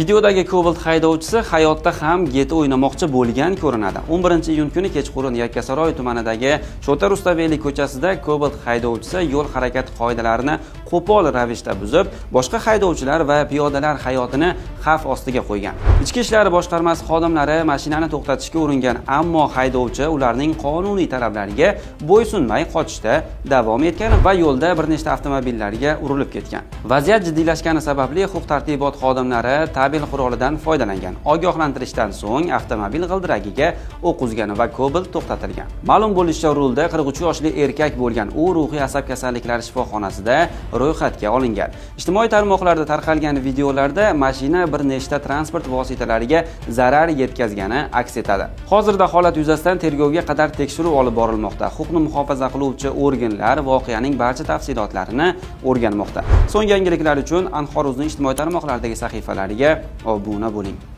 Videodagi Cobalt haydovchisi hayotda ham GTA o'ynamoqchi bo'lgan ko'rinadi. 11-iyun kuni kechqurun Yakkasaroy tumanidagi Shota Rustaveli ko'chasida Cobalt haydovchisi yo'l harakati qoidalarini qo'pol ravishda buzib, boshqa haydovchilar va piyodalar hayotini xavf ostiga qo'ygan. Ichki ishlar boshqarmasi xodimlari mashinani to'xtatishga uringan, ammo haydovchi ularning qonuniy talablariga bo'ysunmay qochishda davom etgan va yo'lda bir nechta avtomobillarga urilib ketgan. Vaziyat jiddiylashgani sababli huquq-tartibot xodimlari tabel qurolidan foydalangan. Ogohlantirishdan so'ng avtomobil g'ildiragiga o'q uzgan va Cobalt to'xtatilgan. Ma'lum bo'lishicha, rulda 43 yoshli erkak bo'lgan. U ruhiy asab kasalliklari shifoxonasida ro'yxatga olingan. Ijtimoiy tarmoqlarda tarqalgan videolarda mashina bir nechta transport vositalariga zarar yetkazgani aks etadi. Hozirda holat yuzasidan tergovga qadar tekshiruv olib borilmoqda. Huquqni muhofaza qiluvchi organlar voqeaning barcha tafsilotlarini o'rganmoqda. So'nggi yangiliklar uchun Anxoruzning ijtimoiy tarmoqlardagi sahifalariga obuna bo'ling.